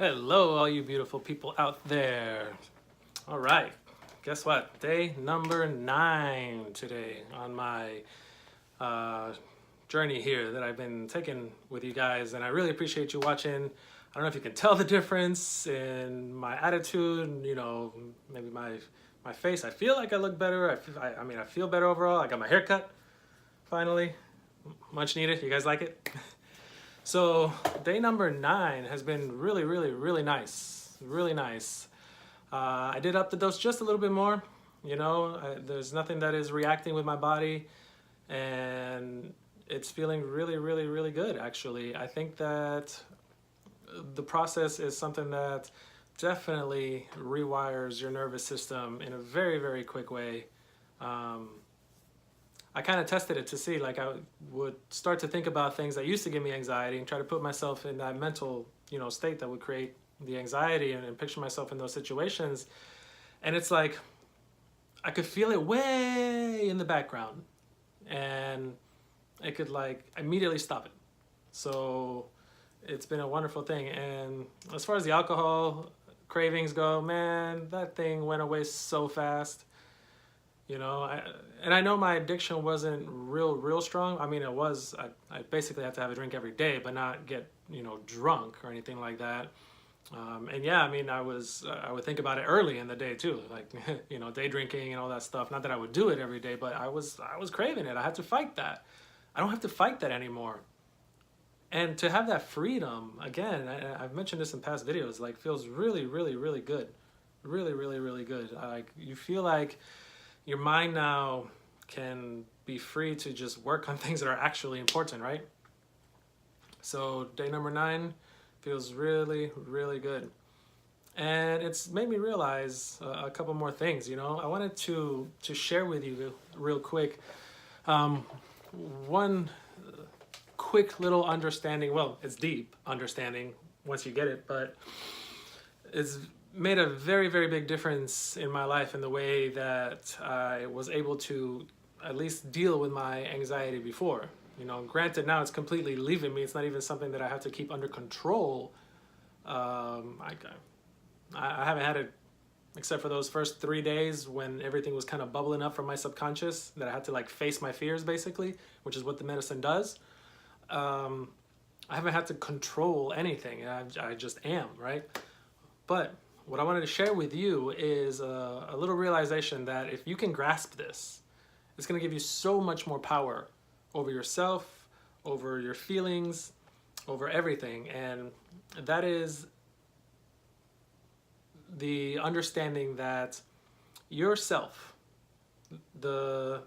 Hello, all you beautiful people out there. All right, guess what? Day number 9 today on my uh, journey here that I've been taking with you guys, and I really appreciate you watching. I don't know if you can tell the difference in my attitude, maybe my face. I feel like I look better. I feel better overall. I got my hair cut, finally. Much needed. You guys like it? So day number 9 has been really nice. Really nice. I did up the dose just a little bit more. There's nothing that is reacting with my body, and it's feeling really good, actually. I think that the process is something that definitely rewires your nervous system in a very quick way. I kind of tested it to see, like, I would start to think about things that used to give me anxiety and try to put myself in that mental, state that would create the anxiety, and picture myself in those situations. And it's like, I could feel it way in the background, and it could like immediately stop it. So it's been a wonderful thing. And as far as the alcohol cravings go, man, that thing went away so fast. And I know my addiction wasn't real strong. I mean, it was. I basically had to have a drink every day, but not get drunk or anything like that. And yeah, I mean, I would think about it early in the day too, like day drinking and all that stuff. Not that I would do it every day, but I was craving it. I had to fight that. I don't have to fight that anymore. And to have that freedom again, I've mentioned this in past videos, like, feels really good, really good. Like, you feel like your mind now can be free to just work on things that are actually important, right? So day number 9 feels really good. And it's made me realize a couple more things. I wanted to share with you real quick. One quick little understanding, well, it's deep understanding once you get it, but it's made a very big difference in my life, in the way that I was able to at least deal with my anxiety before. Granted, now it's completely leaving me. It's not even something that I have to keep under control. I haven't had it except for those first 3 days when everything was kind of bubbling up from my subconscious, that I had to like face my fears, basically, which is what the medicine does. I haven't had to control anything. I just am, right? But what I wanted to share with you is a little realization that if you can grasp this, it's going to give you so much more power over yourself, over your feelings, over everything. And that is the understanding that yourself, the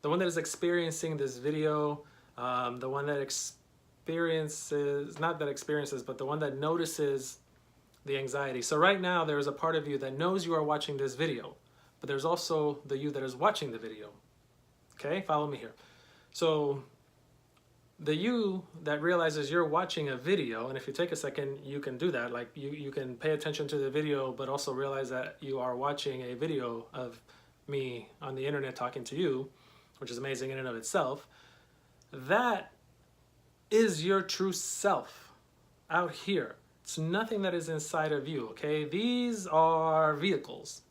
one that is experiencing this video, the one that experiences, not that experiences, but the one that notices the anxiety. So right now there is a part of you that knows you are watching this video, but there's also the you that is watching the video. Okay, follow me here. So the you that realizes you're watching a video, and if you take a second, you can do that. Like, you can pay attention to the video, but also realize that you are watching a video of me on the internet talking to you, which is amazing in and of itself. That is your true self out here. It's nothing that is inside of you, okay? These are vehicles,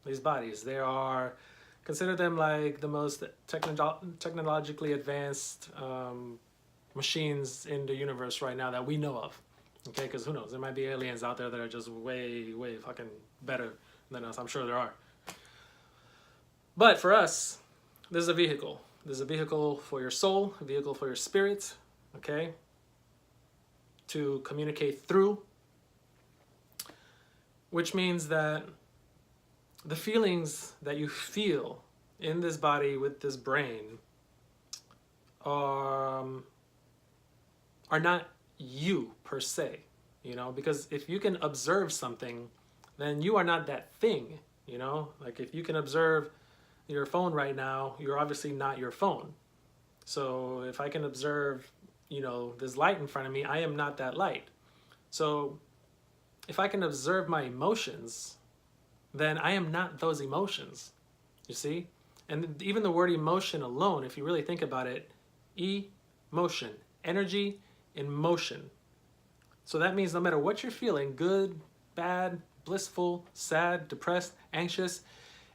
these bodies. They are, consider them like the most technologically advanced machines in the universe right now that we know of, okay? Because who knows, there might be aliens out there that are just way fucking better than us. I'm sure there are. But for us, this is a vehicle. This is a vehicle for your soul, a vehicle for your spirit, okay? To communicate through, which means that the feelings that you feel in this body with this brain are not you per se, because if you can observe something, then you are not that thing, like if you can observe your phone right now, you're obviously not your phone. So if I can observe this light in front of me, I am not that light. So if I can observe my emotions, then I am not those emotions, you see? And even the word emotion alone, if you really think about it, emotion, energy in motion. So that means no matter what you're feeling, good, bad, blissful, sad, depressed, anxious,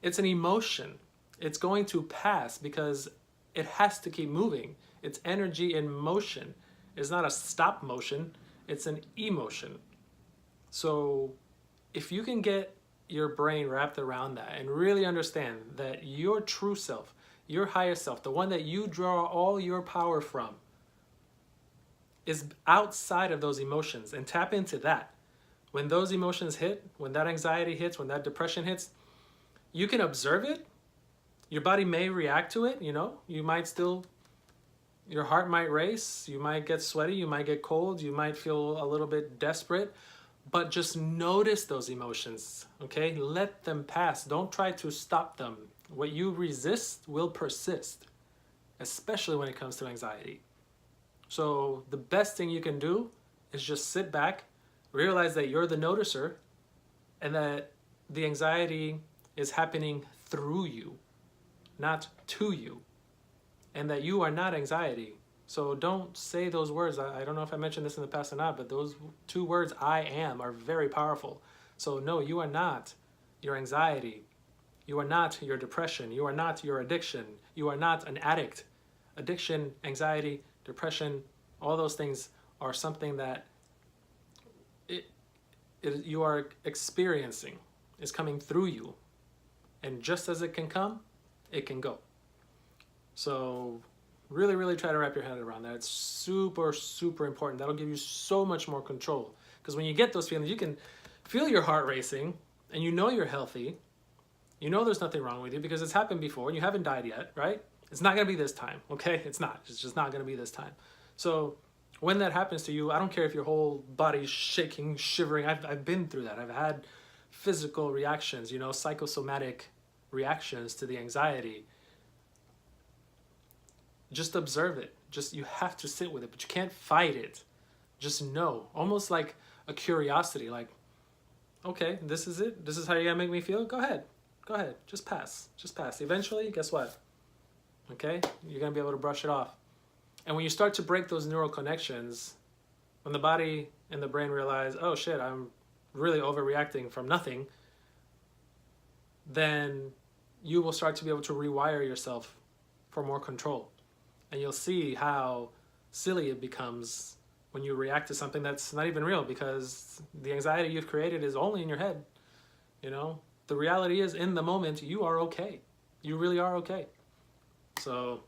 it's an emotion. It's going to pass because it has to keep moving. It's energy in motion. It's not a stop motion, it's an emotion. So if you can get your brain wrapped around that and really understand that your true self, your higher self, the one that you draw all your power from, is outside of those emotions, and tap into that. When those emotions hit, when that anxiety hits, when that depression hits, you can observe it. Your body may react to it, you know, you might still, your heart might race, you might get sweaty, you might get cold, you might feel a little bit desperate, but just notice those emotions, okay? Let them pass. Don't try to stop them. What you resist will persist, especially when it comes to anxiety. So the best thing you can do is just sit back, realize that you're the noticer, and that the anxiety is happening through you, not to you, and that you are not anxiety. So don't say those words. I don't know if I mentioned this in the past or not, but those two words, I am, are very powerful. So no, you are not your anxiety. You are not your depression. You are not your addiction. You are not an addict. Addiction, anxiety, depression, all those things are something that you are experiencing. It's coming through you. And just as it can come, it can go. So really, really try to wrap your head around that. It's super, super important. That'll give you so much more control. Because when you get those feelings, you can feel your heart racing, and you know you're healthy. You know there's nothing wrong with you because it's happened before and you haven't died yet, right? It's not going to be this time, okay? It's not. It's just not going to be this time. So when that happens to you, I don't care if your whole body's shaking, shivering. I've been through that. I've had physical reactions, you know, psychosomatic reactions to the anxiety. Just observe it. Just, you have to sit with it, but you can't fight it. Just know, almost like a curiosity, like, okay, this is it. This is how you're gonna make me feel. Go ahead. Go ahead. Just pass. Just pass. Eventually, guess what? Okay? You're gonna be able to brush it off. And when you start to break those neural connections, when the body and the brain realize, oh shit, I'm really overreacting from nothing, then you will start to be able to rewire yourself for more control. And you'll see how silly it becomes when you react to something that's not even real, because the anxiety you've created is only in your head. You know, the reality is, in the moment, you are okay. You really are okay. So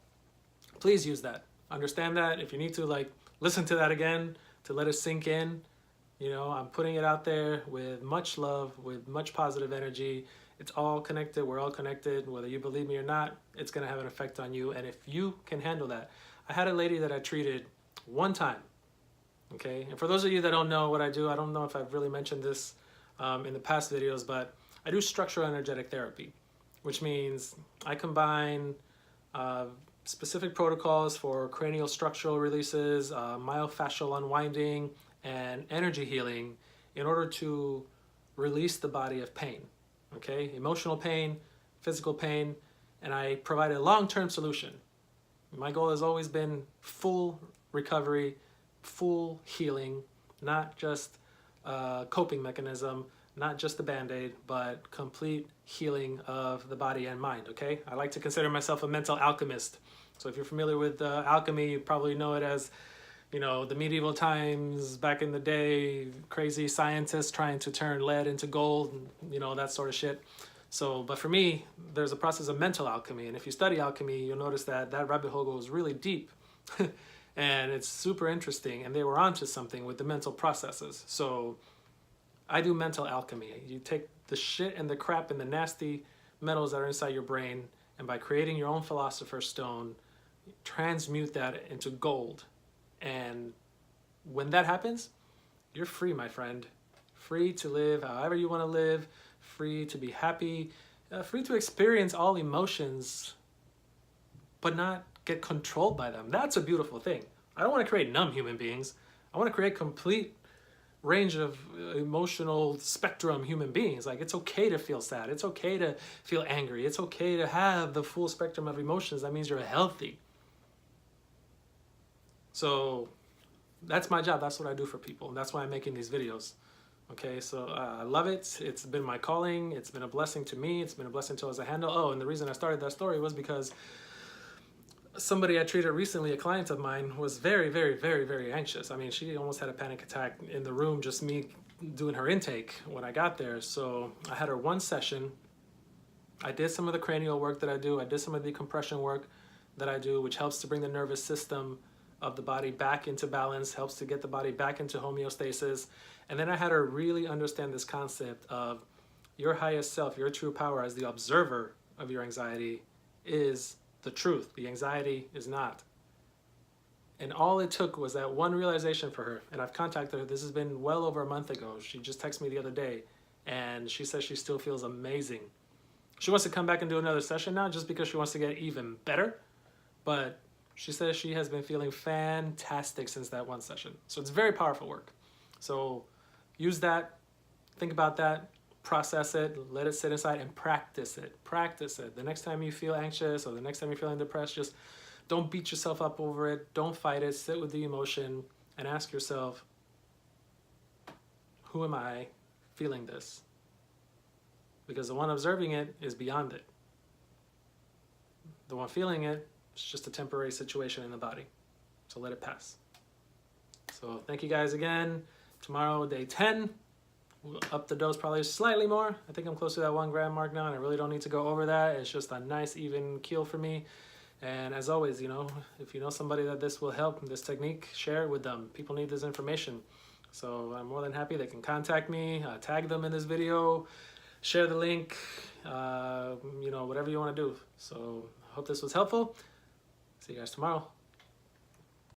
please use that. Understand that. If you need to, like, listen to that again to let it sink in, you know, I'm putting it out there with much love, with much positive energy. It's all connected. We're all connected. Whether you believe me or not, it's going to have an effect on you. And if you can handle that. I had a lady that I treated one time. Okay. And for those of you that don't know what I do, I don't know if I've really mentioned this in the past videos, but I do structural energetic therapy, which means I combine specific protocols for cranial structural releases, myofascial unwinding, and energy healing in order to release the body of pain. Okay, emotional pain, physical pain, and I provide a long-term solution. My goal has always been full recovery, full healing, not just a coping mechanism, not just a band-aid, but complete healing of the body and mind, okay? I like to consider myself a mental alchemist. So if you're familiar with alchemy, you probably know it as, you know, the medieval times, back in the day, crazy scientists trying to turn lead into gold, and, you know, that sort of shit. So, but for me, there's a process of mental alchemy. And if you study alchemy, you'll notice that that rabbit hole goes really deep. And it's super interesting. And they were onto something with the mental processes. So I do mental alchemy. You take the shit and the crap and the nasty metals that are inside your brain, and by creating your own philosopher's stone, transmute that into gold. And when that happens, you're free, my friend. Free to live however you want to live, free to be happy, free to experience all emotions, but not get controlled by them. That's a beautiful thing. I don't want to create numb human beings. I want to create complete range of emotional spectrum human beings. Like, it's okay to feel sad. It's okay to feel angry. It's okay to have the full spectrum of emotions. That means you're healthy. So that's my job. That's what I do for people. And that's why I'm making these videos. Okay, so I love it. It's been my calling. It's been a blessing to me. It's been a blessing to us to handle. Oh, and the reason I started that story was because somebody I treated recently, a client of mine, was very, very, very, very anxious. I mean, she almost had a panic attack in the room, just me doing her intake when I got there. So I had her one session. I did some of the cranial work that I do. I did some of the decompression work that I do, which helps to bring the nervous system of the body back into balance, helps to get the body back into homeostasis. And then I had her really understand this concept of your highest self, your true power as the observer of your anxiety is the truth. The anxiety is not. And all it took was that one realization for her. And I've contacted her. This has been well over a month ago. She just texted me the other day and she says she still feels amazing. She wants to come back and do another session now just because she wants to get even better. But she says she has been feeling fantastic since that one session. So it's very powerful work. So use that, think about that, process it, let it sit inside and practice it. Practice it. The next time you feel anxious or the next time you're feeling depressed, just don't beat yourself up over it. Don't fight it. Sit with the emotion and ask yourself, who am I feeling this? Because the one observing it is beyond it. The one feeling it, it's just a temporary situation in the body. So let it pass. So thank you guys again. Tomorrow, day 10. We'll up the dose probably slightly more. I think I'm close to that 1 gram mark now, and I really don't need to go over that. It's just a nice even keel for me. And as always, if you know somebody that this will help, this technique, share it with them. People need this information. So I'm more than happy they can contact me, tag them in this video, share the link, whatever you want to do. So I hope this was helpful. See you guys tomorrow.